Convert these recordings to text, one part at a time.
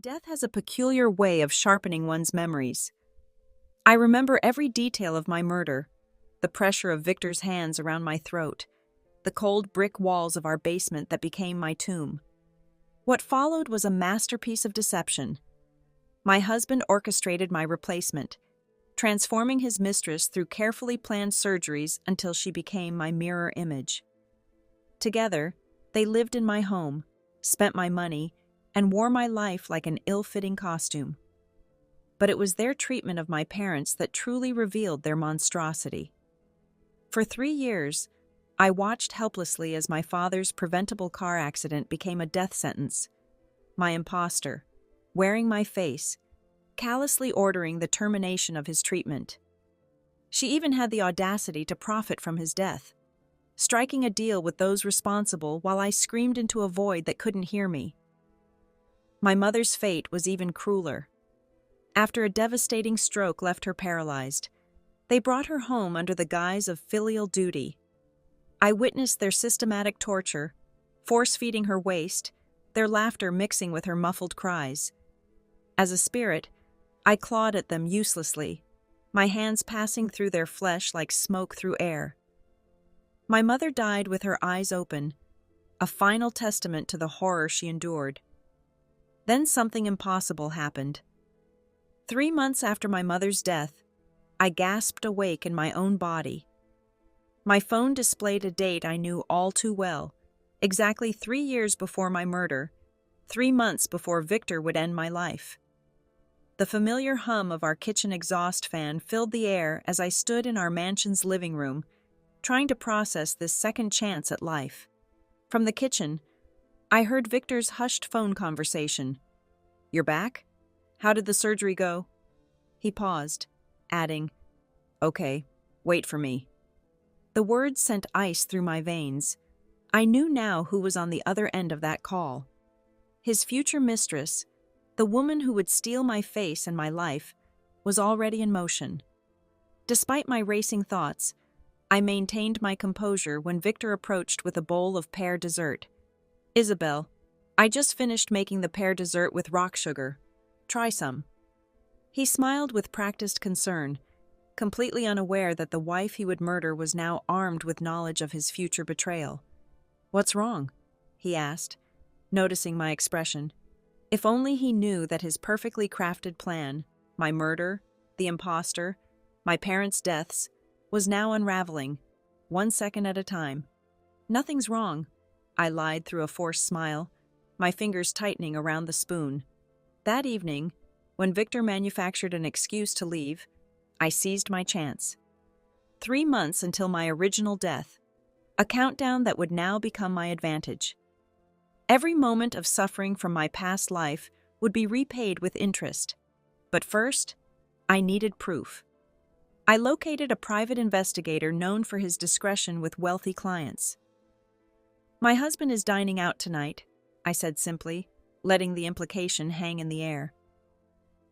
Death has a peculiar way of sharpening one's memories. I remember every detail of my murder, the pressure of Victor's hands around my throat, the cold brick walls of our basement that became my tomb. What followed was a masterpiece of deception. My husband orchestrated my replacement, transforming his mistress through carefully planned surgeries until she became my mirror image. Together, they lived in my home, spent my money, and wore my life like an ill-fitting costume. But it was their treatment of my parents that truly revealed their monstrosity. For 3 years, I watched helplessly as my father's preventable car accident became a death sentence. My imposter, wearing my face, callously ordering the termination of his treatment. She even had the audacity to profit from his death, striking a deal with those responsible while I screamed into a void that couldn't hear me. My mother's fate was even crueler. After a devastating stroke left her paralyzed, they brought her home under the guise of filial duty. I witnessed their systematic torture, force-feeding her waste, their laughter mixing with her muffled cries. As a spirit, I clawed at them uselessly, my hands passing through their flesh like smoke through air. My mother died with her eyes open, a final testament to the horror she endured. Then something impossible happened. 3 months after my mother's death, I gasped awake in my own body. My phone displayed a date I knew all too well, exactly 3 years before my murder, 3 months before Victor would end my life. The familiar hum of our kitchen exhaust fan filled the air as I stood in our mansion's living room, trying to process this second chance at life. From the kitchen, I heard Victor's hushed phone conversation. "You're back? How did the surgery go?" He paused, adding, "Okay, wait for me." The words sent ice through my veins. I knew now who was on the other end of that call. His future mistress, the woman who would steal my face and my life, was already in motion. Despite my racing thoughts, I maintained my composure when Victor approached with a bowl of pear dessert. "Isabel, I just finished making the pear dessert with rock sugar. Try some." He smiled with practiced concern, completely unaware that the wife he would murder was now armed with knowledge of his future betrayal. "What's wrong?" he asked, noticing my expression. If only he knew that his perfectly crafted plan, my murder, the imposter, my parents' deaths, was now unraveling, 1 second at a time. "Nothing's wrong," I lied through a forced smile, my fingers tightening around the spoon. That evening, when Victor manufactured an excuse to leave, I seized my chance. 3 months until my original death, a countdown that would now become my advantage. Every moment of suffering from my past life would be repaid with interest. But first, I needed proof. I located a private investigator known for his discretion with wealthy clients. "My husband is dining out tonight," I said simply, letting the implication hang in the air.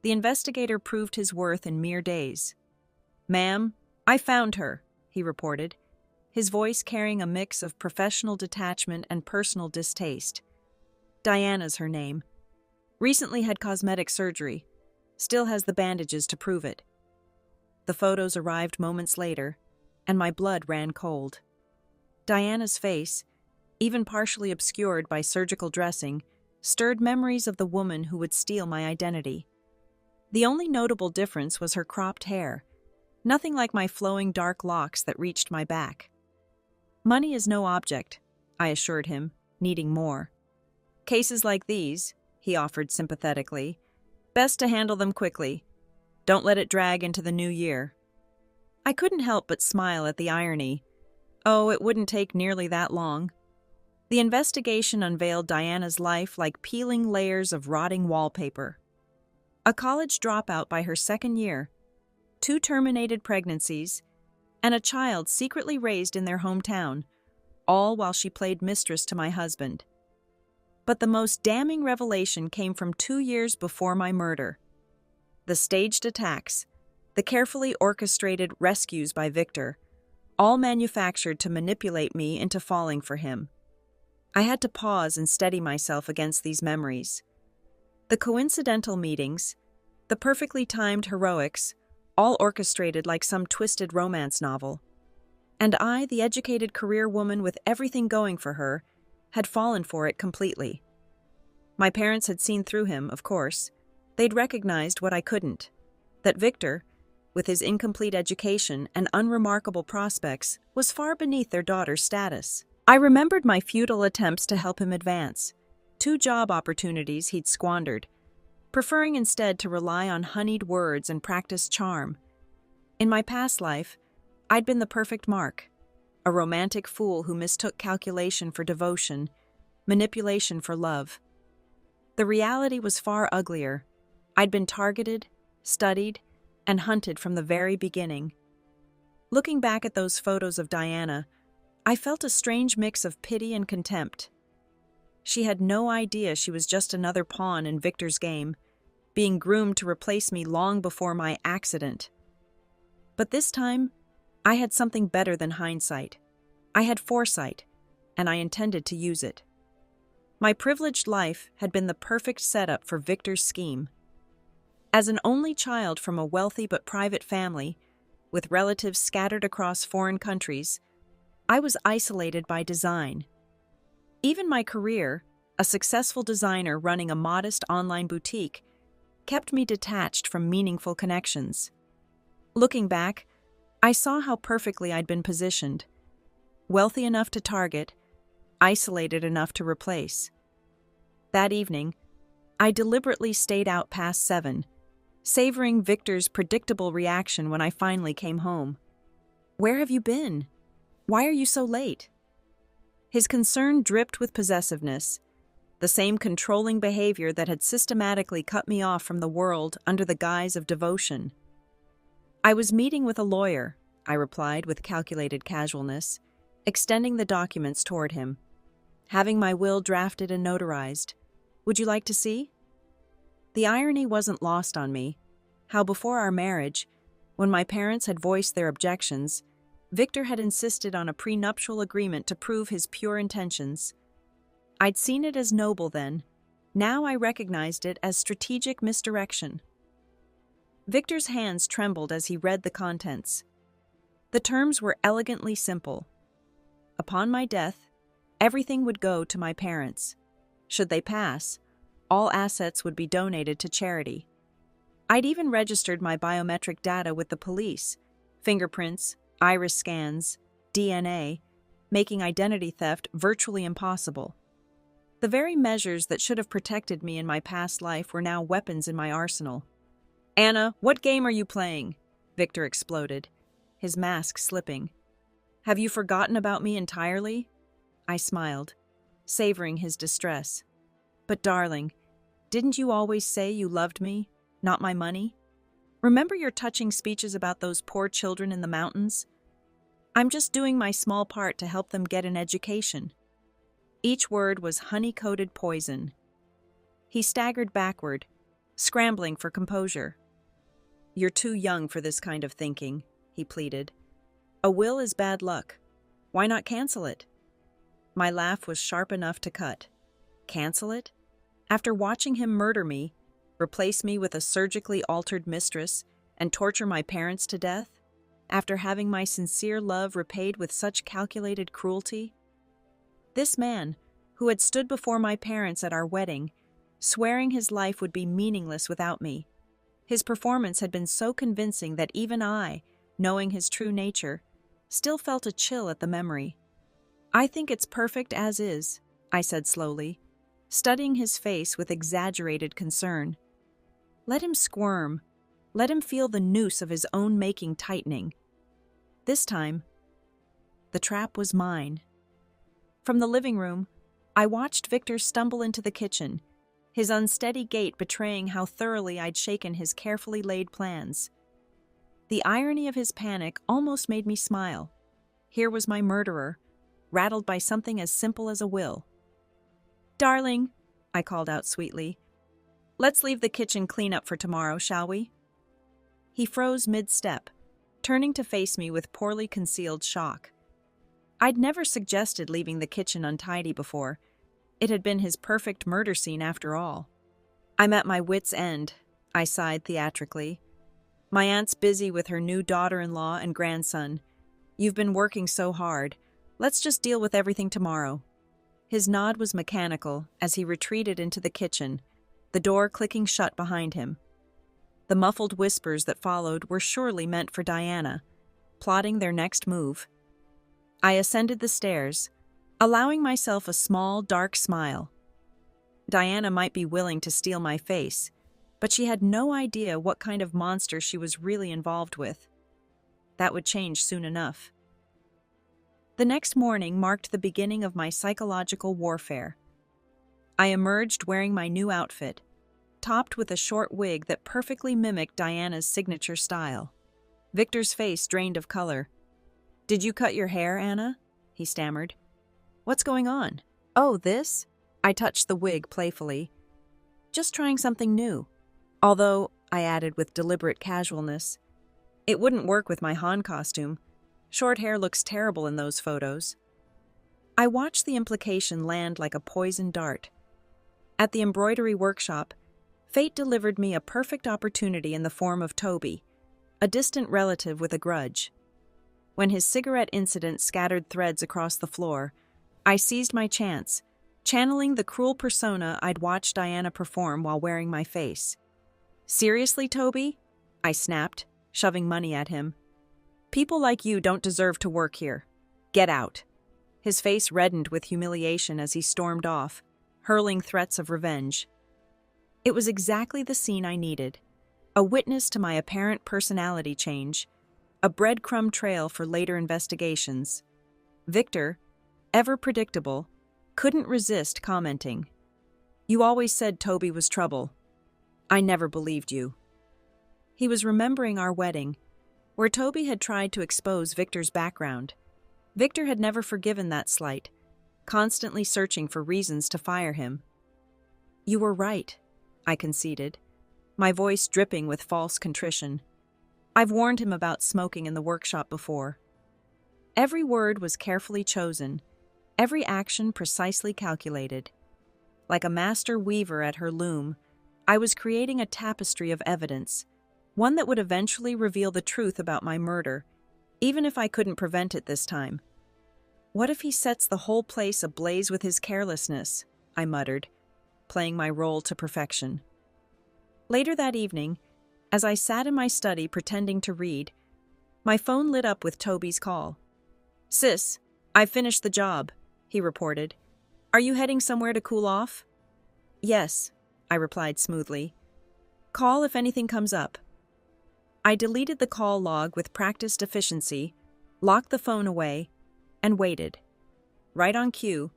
The investigator proved his worth in mere days. "Ma'am, I found her," he reported, his voice carrying a mix of professional detachment and personal distaste. "Diana's her name. Recently had cosmetic surgery. Still has the bandages to prove it." The photos arrived moments later, and my blood ran cold. Diana's face, even partially obscured by surgical dressing, stirred memories of the woman who would steal my identity. The only notable difference was her cropped hair, nothing like my flowing dark locks that reached my back. "Money is no object," I assured him, needing more. "Cases like these," he offered sympathetically, "best to handle them quickly. Don't let it drag into the new year." I couldn't help but smile at the irony. Oh, it wouldn't take nearly that long. The investigation unveiled Diana's life like peeling layers of rotting wallpaper. A college dropout by her second year, 2 terminated pregnancies, and a child secretly raised in their hometown, all while she played mistress to my husband. But the most damning revelation came from 2 years before my murder. The staged attacks, the carefully orchestrated rescues by Victor, all manufactured to manipulate me into falling for him. I had to pause and steady myself against these memories. The coincidental meetings, the perfectly timed heroics, all orchestrated like some twisted romance novel. And I, the educated career woman with everything going for her, had fallen for it completely. My parents had seen through him, of course. They'd recognized what I couldn't. That Victor, with his incomplete education and unremarkable prospects, was far beneath their daughter's status. I remembered my futile attempts to help him advance, 2 job opportunities he'd squandered, preferring instead to rely on honeyed words and practiced charm. In my past life, I'd been the perfect mark, a romantic fool who mistook calculation for devotion, manipulation for love. The reality was far uglier. I'd been targeted, studied, and hunted from the very beginning. Looking back at those photos of Diana, I felt a strange mix of pity and contempt. She had no idea she was just another pawn in Victor's game, being groomed to replace me long before my accident. But this time, I had something better than hindsight. I had foresight, and I intended to use it. My privileged life had been the perfect setup for Victor's scheme. As an only child from a wealthy but private family, with relatives scattered across foreign countries, I was isolated by design. Even my career, a successful designer running a modest online boutique, kept me detached from meaningful connections. Looking back, I saw how perfectly I'd been positioned. Wealthy enough to target, isolated enough to replace. That evening, I deliberately stayed out past 7, savoring Victor's predictable reaction when I finally came home. "Where have you been? Why are you so late?" His concern dripped with possessiveness, the same controlling behavior that had systematically cut me off from the world under the guise of devotion. "I was meeting with a lawyer," I replied with calculated casualness, extending the documents toward him. "Having my will drafted and notarized. Would you like to see?" The irony wasn't lost on me, how before our marriage, when my parents had voiced their objections, Victor had insisted on a prenuptial agreement to prove his pure intentions. I'd seen it as noble then. Now I recognized it as strategic misdirection. Victor's hands trembled as he read the contents. The terms were elegantly simple. Upon my death, everything would go to my parents. Should they pass, all assets would be donated to charity. I'd even registered my biometric data with the police, fingerprints, iris scans, DNA, making identity theft virtually impossible. The very measures that should have protected me in my past life were now weapons in my arsenal. "Anna, what game are you playing?" Victor exploded, his mask slipping. "Have you forgotten about me entirely?" I smiled, savoring his distress. "But darling, didn't you always say you loved me, not my money? Remember your touching speeches about those poor children in the mountains? I'm just doing my small part to help them get an education." Each word was honey-coated poison. He staggered backward, scrambling for composure. "You're too young for this kind of thinking," he pleaded. "A will is bad luck. Why not cancel it?" My laugh was sharp enough to cut. Cancel it? After watching him murder me, replace me with a surgically altered mistress, and torture my parents to death? After having my sincere love repaid with such calculated cruelty? This man, who had stood before my parents at our wedding, swearing his life would be meaningless without me. His performance had been so convincing that even I, knowing his true nature, still felt a chill at the memory. "I think it's perfect as is," I said slowly, studying his face with exaggerated concern. "Let him squirm. Let him feel the noose of his own making tightening. This time, the trap was mine." From the living room, I watched Victor stumble into the kitchen, his unsteady gait betraying how thoroughly I'd shaken his carefully laid plans. The irony of his panic almost made me smile. Here was my murderer, rattled by something as simple as a will. "Darling," I called out sweetly, "let's leave the kitchen cleanup for tomorrow, shall we?" He froze mid-step, turning to face me with poorly concealed shock. I'd never suggested leaving the kitchen untidy before. It had been his perfect murder scene after all. I'm at my wit's end, I sighed theatrically. My aunt's busy with her new daughter-in-law and grandson. You've been working so hard. Let's just deal with everything tomorrow. His nod was mechanical as he retreated into the kitchen, the door clicking shut behind him. The muffled whispers that followed were surely meant for Diana, plotting their next move. I ascended the stairs, allowing myself a small, dark smile. Diana might be willing to steal my face, but she had no idea what kind of monster she was really involved with. That would change soon enough. The next morning marked the beginning of my psychological warfare. I emerged wearing my new outfit, topped with a short wig that perfectly mimicked Diana's signature style. Victor's face drained of color. "Did you cut your hair, Anna?" he stammered. "What's going on?" "Oh, this?" I touched the wig playfully. "Just trying something new. Although," I added with deliberate casualness, "it wouldn't work with my Han costume. Short hair looks terrible in those photos." I watched the implication land like a poisoned dart. At the embroidery workshop, fate delivered me a perfect opportunity in the form of Toby, a distant relative with a grudge. When his cigarette incident scattered threads across the floor, I seized my chance, channeling the cruel persona I'd watched Diana perform while wearing my face. "Seriously, Toby?" I snapped, shoving money at him. "People like you don't deserve to work here. Get out." His face reddened with humiliation as he stormed off, hurling threats of revenge. It was exactly the scene I needed, a witness to my apparent personality change, a breadcrumb trail for later investigations. Victor, ever predictable, couldn't resist commenting. "You always said Toby was trouble. I never believed you." He was remembering our wedding, where Toby had tried to expose Victor's background. Victor had never forgiven that slight, constantly searching for reasons to fire him. "You were right," I conceded, my voice dripping with false contrition. "I've warned him about smoking in the workshop before." Every word was carefully chosen, every action precisely calculated. Like a master weaver at her loom, I was creating a tapestry of evidence, one that would eventually reveal the truth about my murder, even if I couldn't prevent it this time. "What if he sets the whole place ablaze with his carelessness?" I muttered, playing my role to perfection. Later that evening, as I sat in my study pretending to read, my phone lit up with Toby's call. "Sis, I've finished the job," he reported. "Are you heading somewhere to cool off?" "Yes," I replied smoothly. "Call if anything comes up." I deleted the call log with practiced efficiency, locked the phone away, and waited. Right on cue,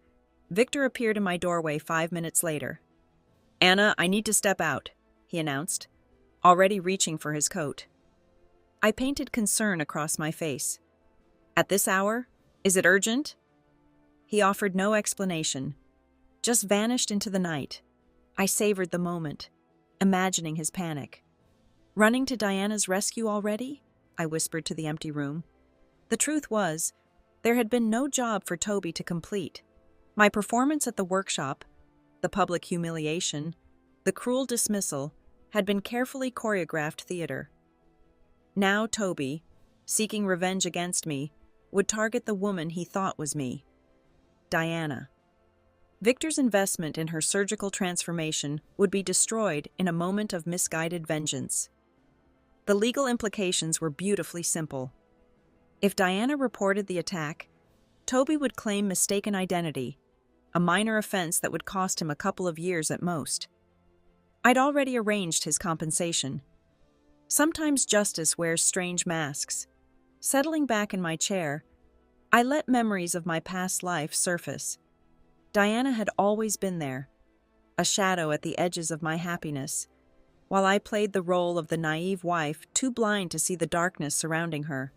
Victor appeared in my doorway 5 minutes later. "Anna, I need to step out," he announced, already reaching for his coat. I painted concern across my face. "At this hour? Is it urgent?" He offered no explanation, just vanished into the night. I savored the moment, imagining his panic. "Running to Diana's rescue already?" I whispered to the empty room. The truth was, there had been no job for Toby to complete. My performance at the workshop, the public humiliation, the cruel dismissal, had been carefully choreographed theater. Now Toby, seeking revenge against me, would target the woman he thought was me. Diana. Victor's investment in her surgical transformation would be destroyed in a moment of misguided vengeance. The legal implications were beautifully simple. If Diana reported the attack, Toby would claim mistaken identity, a minor offense that would cost him a couple of years at most. I'd already arranged his compensation. Sometimes justice wears strange masks. Settling back in my chair, I let memories of my past life surface. Diana had always been there, a shadow at the edges of my happiness, while I played the role of the naive wife too blind to see the darkness surrounding her.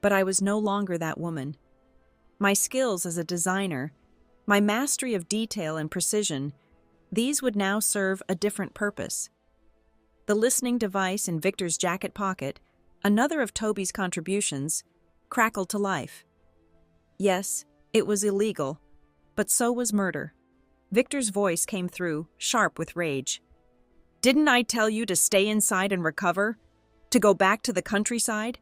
But I was no longer that woman. My skills as a designer, my mastery of detail and precision, these would now serve a different purpose. The listening device in Victor's jacket pocket, another of Toby's contributions, crackled to life. Yes, it was illegal, but so was murder. Victor's voice came through, sharp with rage. Didn't I tell you to stay inside and recover? To go back to the countryside?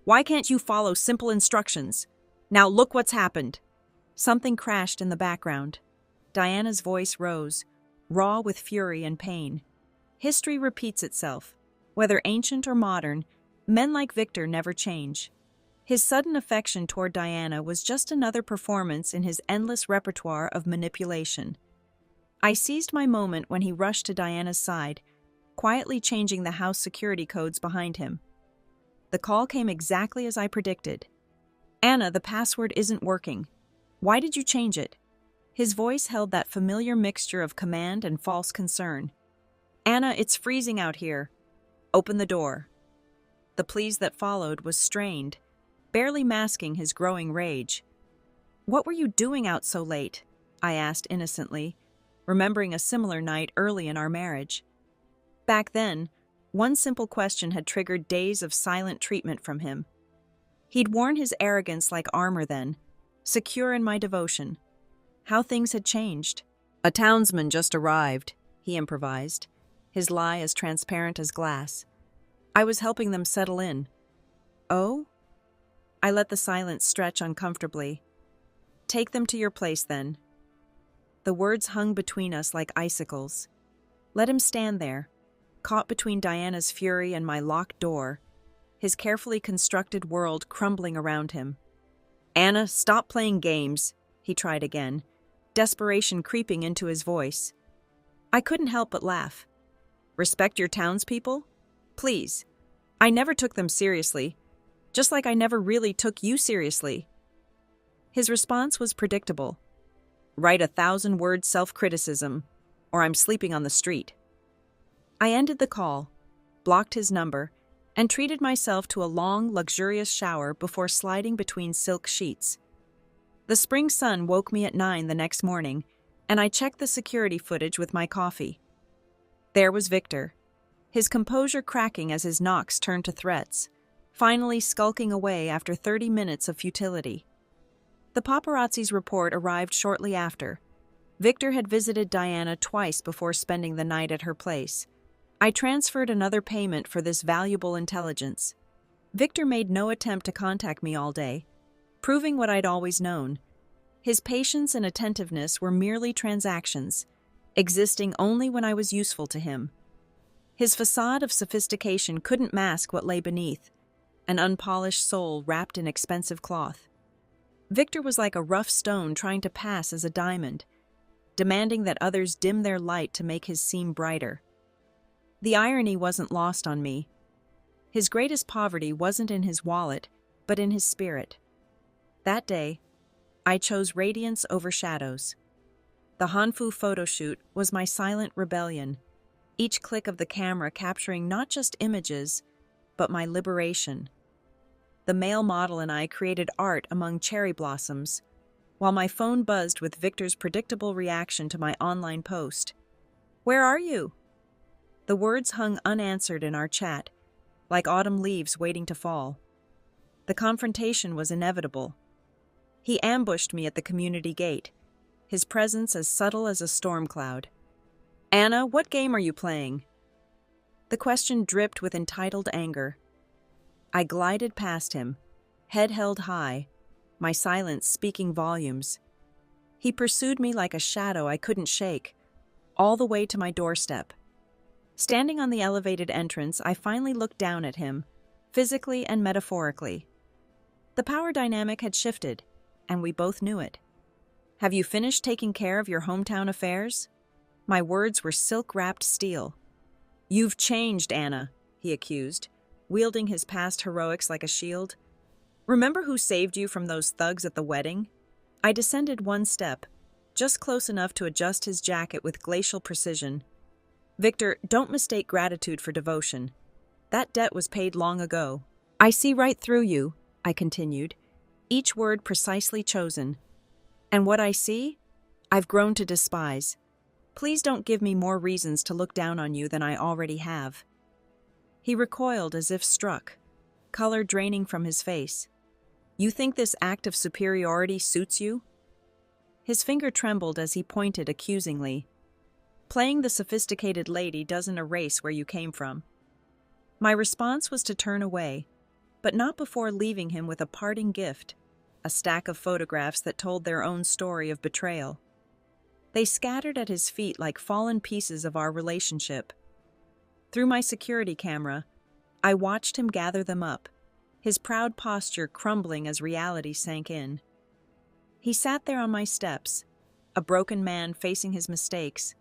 Why can't you follow simple instructions? Now look what's happened." Something crashed in the background. Diana's voice rose, raw with fury and pain. History repeats itself. Whether ancient or modern, men like Victor never change. His sudden affection toward Diana was just another performance in his endless repertoire of manipulation. I seized my moment when he rushed to Diana's side, quietly changing the house security codes behind him. The call came exactly as I predicted. "Anna, the password isn't working. Why did you change it?" His voice held that familiar mixture of command and false concern. "Anna, it's freezing out here. Open the door." The pleas that followed was strained, barely masking his growing rage. "What were you doing out so late?" I asked innocently, remembering a similar night early in our marriage. Back then, one simple question had triggered days of silent treatment from him. He'd worn his arrogance like armor then, secure in my devotion. How things had changed. "A townsman just arrived," he improvised, his lie as transparent as glass. "I was helping them settle in." "Oh?" I let the silence stretch uncomfortably. "Take them to your place, then." The words hung between us like icicles. Let him stand there, caught between Diana's fury and my locked door, his carefully constructed world crumbling around him. "Anna, stop playing games," he tried again, desperation creeping into his voice. I couldn't help but laugh. "Respect your townspeople? Please. I never took them seriously, just like I never really took you seriously." His response was predictable. "Write 1,000-word self-criticism, or I'm sleeping on the street." I ended the call, blocked his number, and treated myself to a long, luxurious shower before sliding between silk sheets. The spring sun woke me at 9 the next morning, and I checked the security footage with my coffee. There was Victor, his composure cracking as his knocks turned to threats, finally skulking away after 30 minutes of futility. The paparazzi's report arrived shortly after. Victor had visited Diana twice before spending the night at her place. I transferred another payment for this valuable intelligence. Victor made no attempt to contact me all day, proving what I'd always known. His patience and attentiveness were merely transactions, existing only when I was useful to him. His facade of sophistication couldn't mask what lay beneath, an unpolished soul wrapped in expensive cloth. Victor was like a rough stone trying to pass as a diamond, demanding that others dim their light to make his seem brighter. The irony wasn't lost on me. His greatest poverty wasn't in his wallet, but in his spirit. That day, I chose radiance over shadows. The Hanfu photoshoot was my silent rebellion, each click of the camera capturing not just images, but my liberation. The male model and I created art among cherry blossoms, while my phone buzzed with Victor's predictable reaction to my online post. "Where are you?" The words hung unanswered in our chat, like autumn leaves waiting to fall. The confrontation was inevitable. He ambushed me at the community gate, his presence as subtle as a storm cloud. "Anna, what game are you playing?" The question dripped with entitled anger. I glided past him, head held high, my silence speaking volumes. He pursued me like a shadow I couldn't shake, all the way to my doorstep. Standing on the elevated entrance, I finally looked down at him, physically and metaphorically. The power dynamic had shifted, and we both knew it. "Have you finished taking care of your hometown affairs?" My words were silk-wrapped steel. "You've changed, Anna," he accused, wielding his past heroics like a shield. "Remember who saved you from those thugs at the wedding?" I descended one step, just close enough to adjust his jacket with glacial precision. "Victor, don't mistake gratitude for devotion. That debt was paid long ago." "I see right through you," I continued, each word precisely chosen. "And what I see, I've grown to despise. Please don't give me more reasons to look down on you than I already have." He recoiled as if struck, color draining from his face. "You think this act of superiority suits you?" His finger trembled as he pointed accusingly. Playing the sophisticated lady doesn't erase where you came from. My response was to turn away, but not before leaving him with a parting gift, a stack of photographs that told their own story of betrayal. They scattered at his feet like fallen pieces of our relationship. Through my security camera, I watched him gather them up, his proud posture crumbling as reality sank in. He sat there on my steps, a broken man facing his mistakes,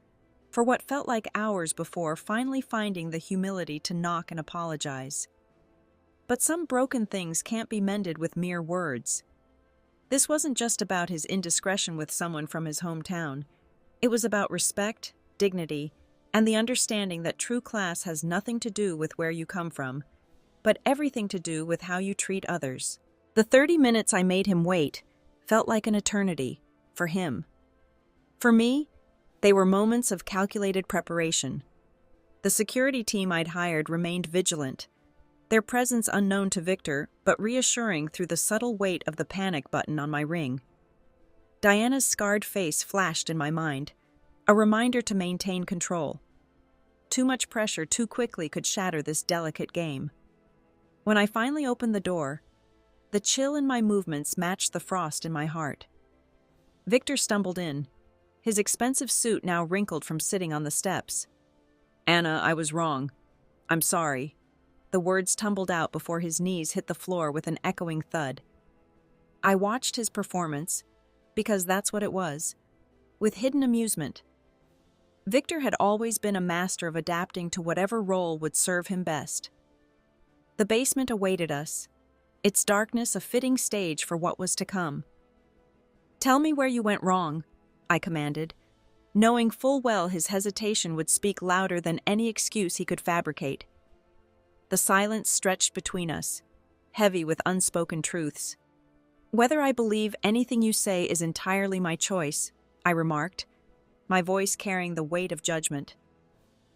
for what felt like hours before finally finding the humility to knock and apologize. But some broken things can't be mended with mere words. This wasn't just about his indiscretion with someone from his hometown. It was about respect, dignity, and the understanding that true class has nothing to do with where you come from, but everything to do with how you treat others. The 30 minutes I made him wait felt like an eternity, for him. For me, they were moments of calculated preparation. The security team I'd hired remained vigilant, their presence unknown to Victor, but reassuring through the subtle weight of the panic button on my ring. Diana's scarred face flashed in my mind, a reminder to maintain control. Too much pressure too quickly could shatter this delicate game. When I finally opened the door, the chill in my movements matched the frost in my heart. Victor stumbled in, his expensive suit now wrinkled from sitting on the steps. "Anna, I was wrong. I'm sorry." The words tumbled out before his knees hit the floor with an echoing thud. I watched his performance, because that's what it was, with hidden amusement. Victor had always been a master of adapting to whatever role would serve him best. The basement awaited us, its darkness a fitting stage for what was to come. "Tell me where you went wrong," I commanded, knowing full well his hesitation would speak louder than any excuse he could fabricate. The silence stretched between us, heavy with unspoken truths. "Whether I believe anything you say is entirely my choice," I remarked, my voice carrying the weight of judgment.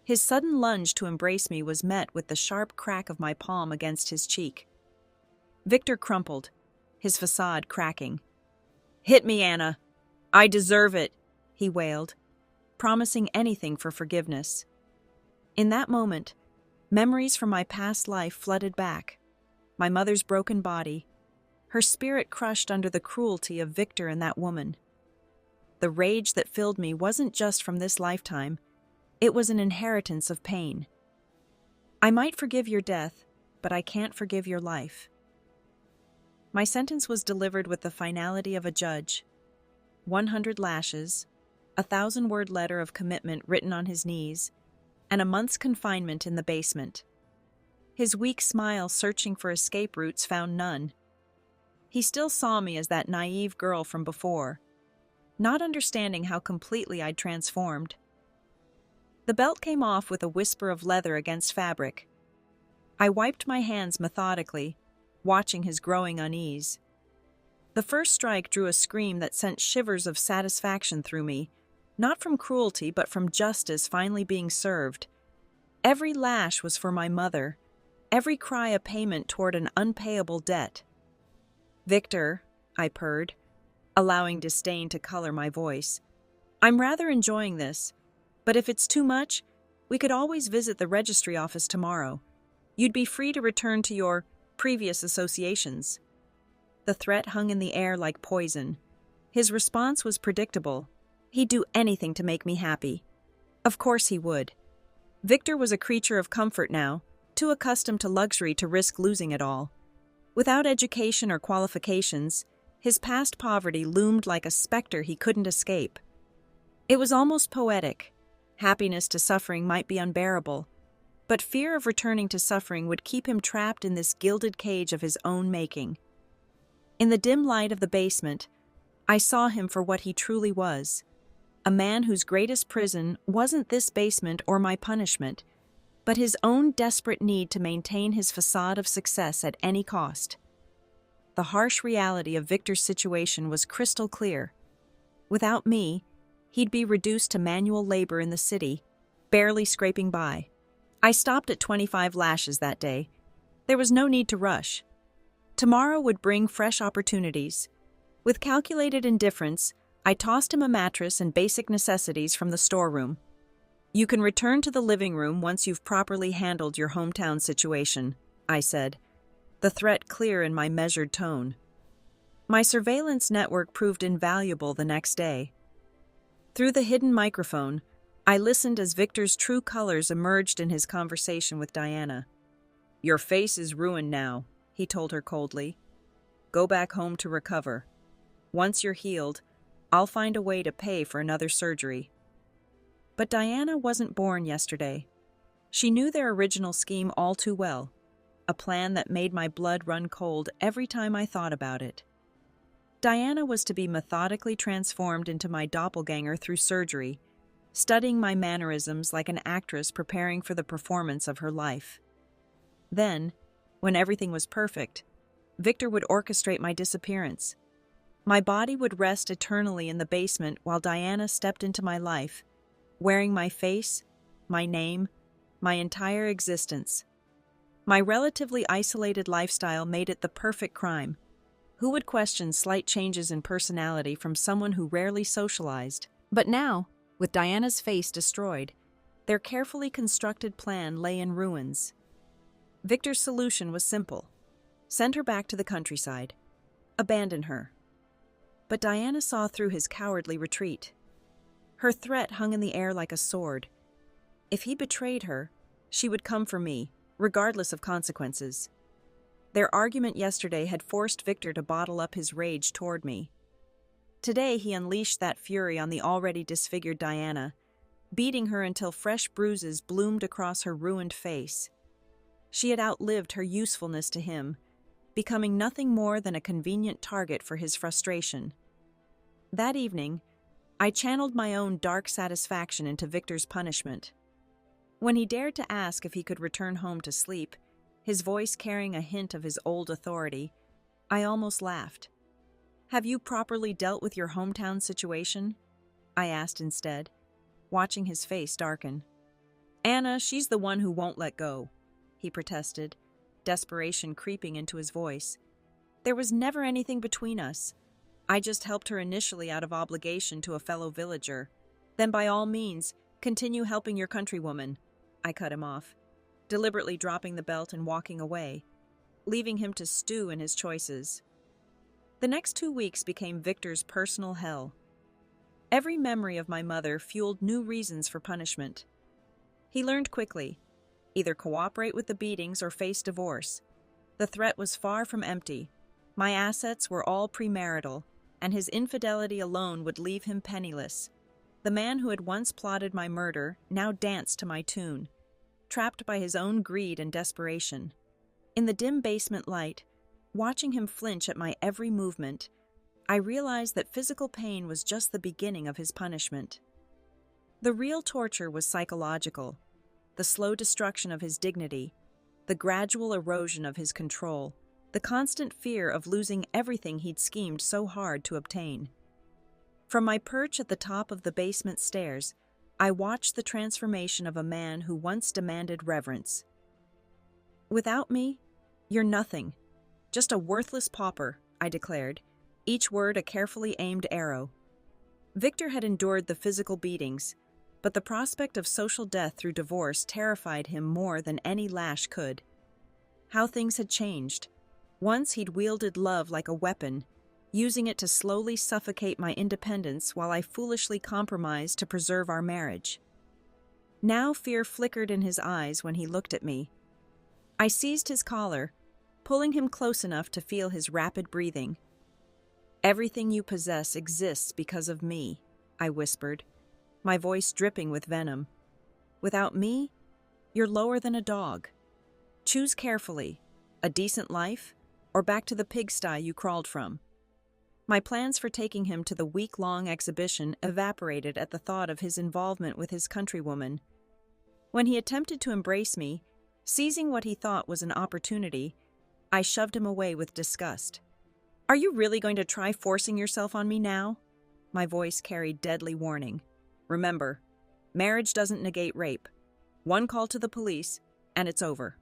His sudden lunge to embrace me was met with the sharp crack of my palm against his cheek. Victor crumpled, his facade cracking. "Hit me, Anna. I deserve it," he wailed, promising anything for forgiveness. In that moment, memories from my past life flooded back. My mother's broken body, her spirit crushed under the cruelty of Victor and that woman. The rage that filled me wasn't just from this lifetime, it was an inheritance of pain. "I might forgive your death, but I can't forgive your life." My sentence was delivered with the finality of a judge. 100 lashes, a 1,000-word letter of commitment written on his knees, and a month's confinement in the basement. His weak smile searching for escape routes found none. He still saw me as that naive girl from before, not understanding how completely I'd transformed. The belt came off with a whisper of leather against fabric. I wiped my hands methodically, watching his growing unease. The first strike drew a scream that sent shivers of satisfaction through me, not from cruelty but from justice finally being served. Every lash was for my mother, every cry a payment toward an unpayable debt. "Victor," I purred, allowing disdain to color my voice, "I'm rather enjoying this, but if it's too much, we could always visit the registry office tomorrow. You'd be free to return to your previous associations." The threat hung in the air like poison. His response was predictable. He'd do anything to make me happy. Of course he would. Victor was a creature of comfort now, too accustomed to luxury to risk losing it all. Without education or qualifications, his past poverty loomed like a specter he couldn't escape. It was almost poetic. Happiness to suffering might be unbearable, but fear of returning to suffering would keep him trapped in this gilded cage of his own making. In the dim light of the basement, I saw him for what he truly was, a man whose greatest prison wasn't this basement or my punishment, but his own desperate need to maintain his facade of success at any cost. The harsh reality of Victor's situation was crystal clear. Without me, he'd be reduced to manual labor in the city, barely scraping by. I stopped at 25 lashes that day. There was no need to rush. Tomorrow would bring fresh opportunities. With calculated indifference, I tossed him a mattress and basic necessities from the storeroom. You can return to the living room once you've properly handled your hometown situation, I said, the threat clear in my measured tone. My surveillance network proved invaluable the next day. Through the hidden microphone, I listened as Victor's true colors emerged in his conversation with Diana. "Your face is ruined now," he told her coldly. "Go back home to recover. Once you're healed, I'll find a way to pay for another surgery." But Diana wasn't born yesterday. She knew their original scheme all too well, a plan that made my blood run cold every time I thought about it. Diana was to be methodically transformed into my doppelganger through surgery, studying my mannerisms like an actress preparing for the performance of her life. Then, when everything was perfect, Victor would orchestrate my disappearance. My body would rest eternally in the basement while Diana stepped into my life, wearing my face, my name, my entire existence. My relatively isolated lifestyle made it the perfect crime. Who would question slight changes in personality from someone who rarely socialized? But now, with Diana's face destroyed, their carefully constructed plan lay in ruins. Victor's solution was simple. Send her back to the countryside. Abandon her. But Diana saw through his cowardly retreat. Her threat hung in the air like a sword. If he betrayed her, she would come for me, regardless of consequences. Their argument yesterday had forced Victor to bottle up his rage toward me. Today he unleashed that fury on the already disfigured Diana, beating her until fresh bruises bloomed across her ruined face. She had outlived her usefulness to him, becoming nothing more than a convenient target for his frustration. That evening, I channeled my own dark satisfaction into Victor's punishment. When he dared to ask if he could return home to sleep, his voice carrying a hint of his old authority, I almost laughed. "Have you properly dealt with your hometown situation?" I asked instead, watching his face darken. "Anna, she's the one who won't let go," he protested, desperation creeping into his voice. "There was never anything between us. I just helped her initially out of obligation to a fellow villager. Then by all means, continue helping your countrywoman." I cut him off, deliberately dropping the belt and walking away, leaving him to stew in his choices. The next 2 weeks became Victor's personal hell. Every memory of my mother fueled new reasons for punishment. He learned quickly: either cooperate with the beatings or face divorce. The threat was far from empty. My assets were all premarital, and his infidelity alone would leave him penniless. The man who had once plotted my murder now danced to my tune, trapped by his own greed and desperation. In the dim basement light, watching him flinch at my every movement, I realized that physical pain was just the beginning of his punishment. The real torture was psychological: the slow destruction of his dignity, the gradual erosion of his control, the constant fear of losing everything he'd schemed so hard to obtain. From my perch at the top of the basement stairs, I watched the transformation of a man who once demanded reverence. "Without me, you're nothing. Just a worthless pauper," I declared, each word a carefully aimed arrow. Victor had endured the physical beatings, but the prospect of social death through divorce terrified him more than any lash could. How things had changed. Once he'd wielded love like a weapon, using it to slowly suffocate my independence while I foolishly compromised to preserve our marriage. Now fear flickered in his eyes when he looked at me. I seized his collar, pulling him close enough to feel his rapid breathing. "Everything you possess exists because of me," I whispered, my voice dripping with venom. "Without me, you're lower than a dog. Choose carefully: a decent life, or back to the pigsty you crawled from." My plans for taking him to the week-long exhibition evaporated at the thought of his involvement with his countrywoman. When he attempted to embrace me, seizing what he thought was an opportunity, I shoved him away with disgust. "Are you really going to try forcing yourself on me now?" My voice carried deadly warning. "Remember, marriage doesn't negate rape. One call to the police, and it's over."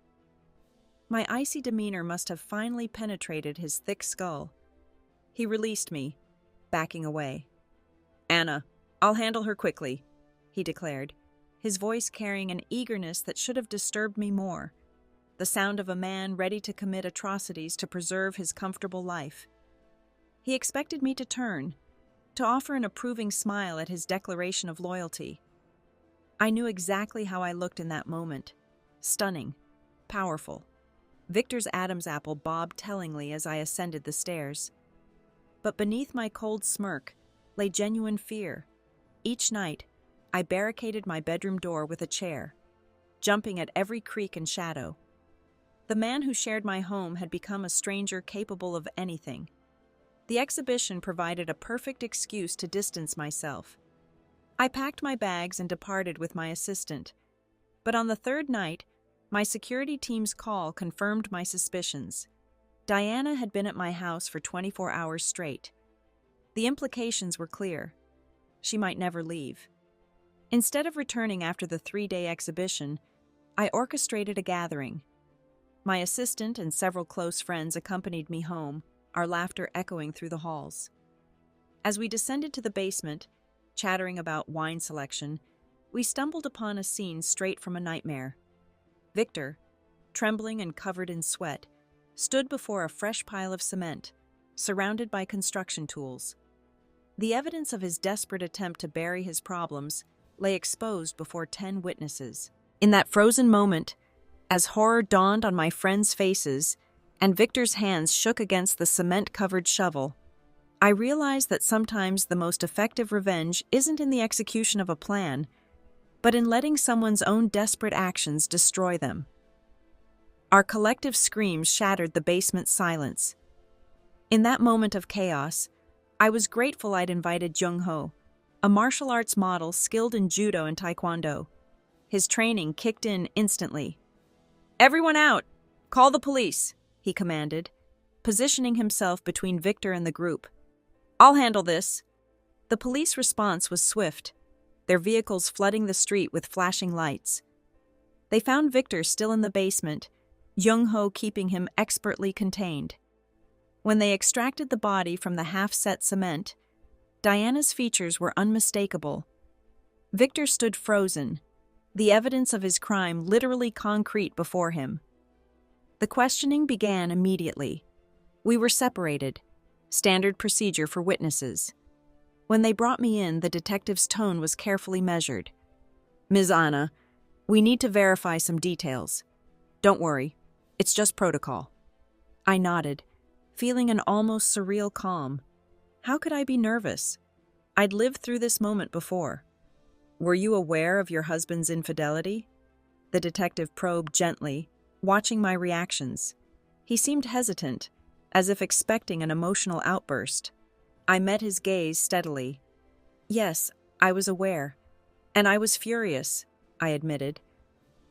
My icy demeanor must have finally penetrated his thick skull. He released me, backing away. "Anna, I'll handle her quickly," he declared, his voice carrying an eagerness that should have disturbed me more, the sound of a man ready to commit atrocities to preserve his comfortable life. He expected me to turn, to offer an approving smile at his declaration of loyalty. I knew exactly how I looked in that moment. Stunning, powerful. Victor's Adam's apple bobbed tellingly as I ascended the stairs. But beneath my cold smirk lay genuine fear. Each night, I barricaded my bedroom door with a chair, jumping at every creak and shadow. The man who shared my home had become a stranger capable of anything. The exhibition provided a perfect excuse to distance myself. I packed my bags and departed with my assistant. But on the third night, my security team's call confirmed my suspicions. Diana had been at my house for 24 hours straight. The implications were clear. She might never leave. Instead of returning after the 3-day exhibition, I orchestrated a gathering. My assistant and several close friends accompanied me home, our laughter echoing through the halls. As we descended to the basement, chattering about wine selection, we stumbled upon a scene straight from a nightmare. Victor, trembling and covered in sweat, stood before a fresh pile of cement, surrounded by construction tools. The evidence of his desperate attempt to bury his problems lay exposed before 10 witnesses. In that frozen moment, as horror dawned on my friends' faces and Victor's hands shook against the cement-covered shovel, I realized that sometimes the most effective revenge isn't in the execution of a plan, but in letting someone's own desperate actions destroy them. Our collective screams shattered the basement's silence. In that moment of chaos, I was grateful I'd invited Jung-ho, a martial arts model skilled in judo and taekwondo. His training kicked in instantly. "Everyone out! Call the police!" he commanded, positioning himself between Victor and the group. "I'll handle this." The police response was swift, their vehicles flooding the street with flashing lights. They found Victor still in the basement, Jung-ho keeping him expertly contained. When they extracted the body from the half-set cement, Diana's features were unmistakable. Victor stood frozen, the evidence of his crime literally concrete before him. The questioning began immediately. We were separated, standard procedure for witnesses. When they brought me in, the detective's tone was carefully measured. "Ms. Anna, we need to verify some details. Don't worry, it's just protocol." I nodded, feeling an almost surreal calm. How could I be nervous? I'd lived through this moment before. "Were you aware of your husband's infidelity?" The detective probed gently, watching my reactions. He seemed hesitant, as if expecting an emotional outburst. I met his gaze steadily. "Yes, I was aware. And I was furious," I admitted,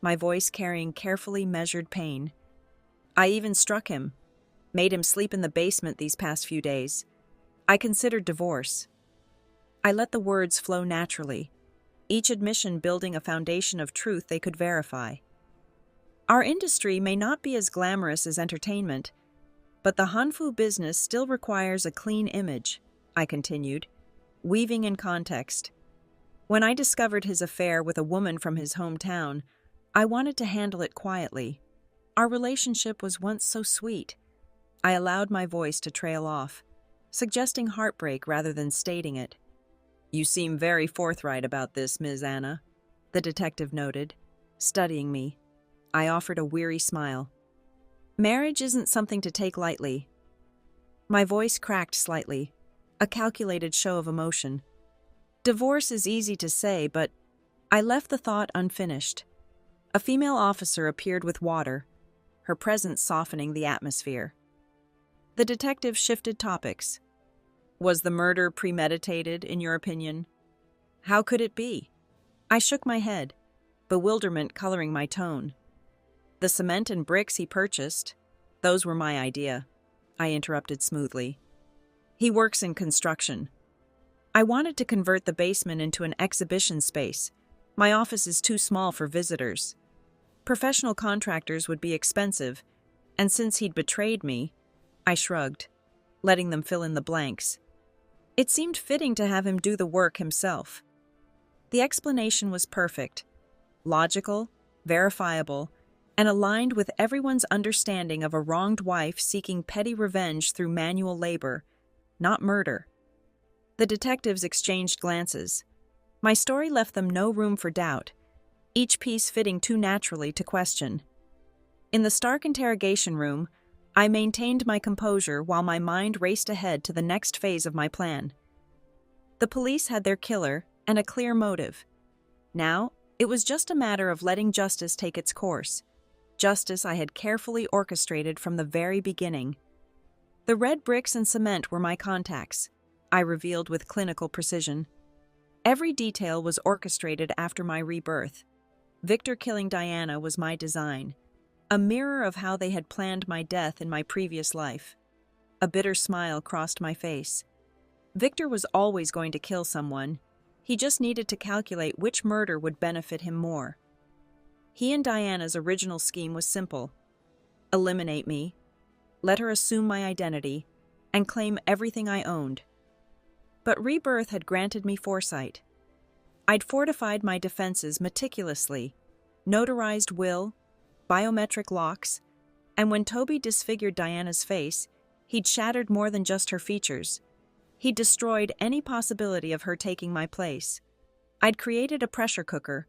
my voice carrying carefully measured pain. "I even struck him, made him sleep in the basement these past few days. I considered divorce." I let the words flow naturally, each admission building a foundation of truth they could verify. "Our industry may not be as glamorous as entertainment, but the Hanfu business still requires a clean image," I continued, weaving in context. "When I discovered his affair with a woman from his hometown, I wanted to handle it quietly. Our relationship was once so sweet." I allowed my voice to trail off, suggesting heartbreak rather than stating it. "You seem very forthright about this, Ms. Anna," the detective noted, studying me. I offered a weary smile. "Marriage isn't something to take lightly." My voice cracked slightly, a calculated show of emotion. "Divorce is easy to say, but..." I left the thought unfinished. A female officer appeared with water, her presence softening the atmosphere. The detective shifted topics. "Was the murder premeditated, in your opinion?" "How could it be?" I shook my head, bewilderment coloring my tone. "The cement and bricks he purchased, those were my idea," I interrupted smoothly. "He works in construction. I wanted to convert the basement into an exhibition space. My office is too small for visitors. Professional contractors would be expensive, and since he'd betrayed me," I shrugged, letting them fill in the blanks. It seemed fitting to have him do the work himself. The explanation was perfect, logical, verifiable, and aligned with everyone's understanding of a wronged wife seeking petty revenge through manual labor, not murder. The detectives exchanged glances. My story left them no room for doubt, each piece fitting too naturally to question. In the stark interrogation room, I maintained my composure while my mind raced ahead to the next phase of my plan. The police had their killer and a clear motive. Now, it was just a matter of letting justice take its course. Justice I had carefully orchestrated from the very beginning. The red bricks and cement were my contacts, I revealed with clinical precision. Every detail was orchestrated after my rebirth. Victor killing Diana was my design, a mirror of how they had planned my death in my previous life. A bitter smile crossed my face. Victor was always going to kill someone. He just needed to calculate which murder would benefit him more. He and Diana's original scheme was simple: eliminate me, let her assume my identity, and claim everything I owned. But rebirth had granted me foresight. I'd fortified my defenses meticulously, notarized will, biometric locks, and when Toby disfigured Diana's face, he'd shattered more than just her features. He'd destroyed any possibility of her taking my place. I'd created a pressure cooker,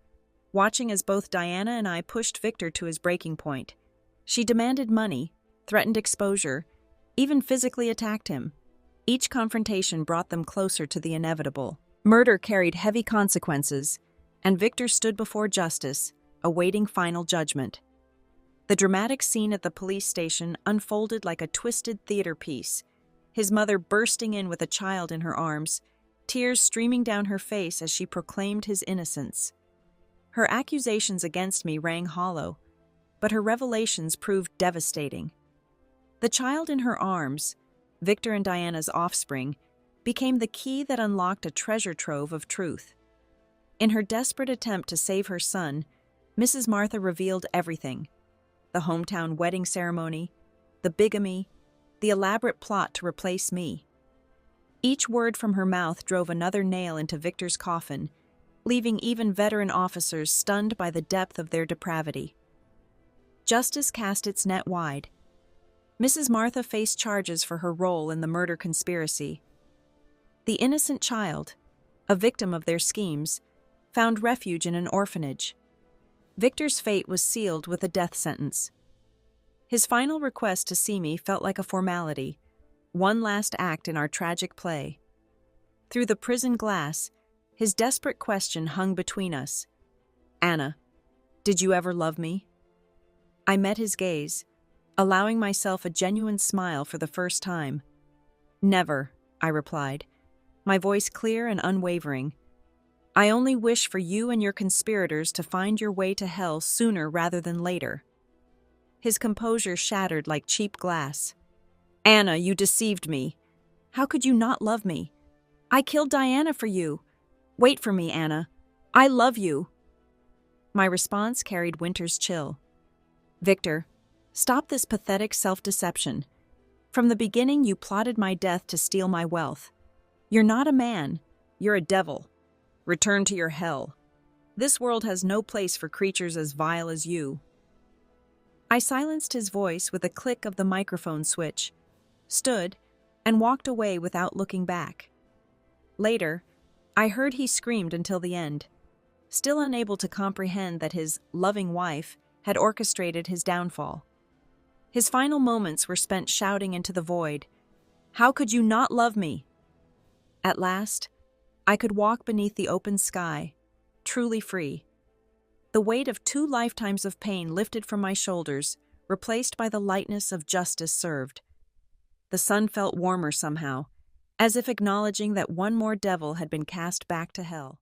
watching as both Diana and I pushed Victor to his breaking point. She demanded money, threatened exposure, even physically attacked him. Each confrontation brought them closer to the inevitable. Murder carried heavy consequences, and Victor stood before justice, awaiting final judgment. The dramatic scene at the police station unfolded like a twisted theater piece, his mother bursting in with a child in her arms, tears streaming down her face as she proclaimed his innocence. Her accusations against me rang hollow, but her revelations proved devastating. The child in her arms, Victor and Diana's offspring, became the key that unlocked a treasure trove of truth. In her desperate attempt to save her son, Mrs. Martha revealed everything: the hometown wedding ceremony, the bigamy, the elaborate plot to replace me. Each word from her mouth drove another nail into Victor's coffin, leaving even veteran officers stunned by the depth of their depravity. Justice cast its net wide. Mrs. Martha faced charges for her role in the murder conspiracy. The innocent child, a victim of their schemes, found refuge in an orphanage. Victor's fate was sealed with a death sentence. His final request to see me felt like a formality, one last act in our tragic play. Through the prison glass, his desperate question hung between us. "Anna, did you ever love me?" I met his gaze, allowing myself a genuine smile for the first time. "Never," I replied, my voice clear and unwavering. "I only wish for you and your conspirators to find your way to hell sooner rather than later." His composure shattered like cheap glass. "Anna, you deceived me. How could you not love me? I killed Diana for you. Wait for me, Anna. I love you." My response carried winter's chill. "Victor, stop this pathetic self-deception. From the beginning, you plotted my death to steal my wealth. You're not a man. You're a devil. Return to your hell. This world has no place for creatures as vile as you." I silenced his voice with a click of the microphone switch, stood, and walked away without looking back. Later, I heard he screamed until the end, still unable to comprehend that his loving wife had orchestrated his downfall. His final moments were spent shouting into the void, "How could you not love me?" At last, I could walk beneath the open sky, truly free. The weight of 2 lifetimes of pain lifted from my shoulders, replaced by the lightness of justice served. The sun felt warmer somehow, as if acknowledging that one more devil had been cast back to hell.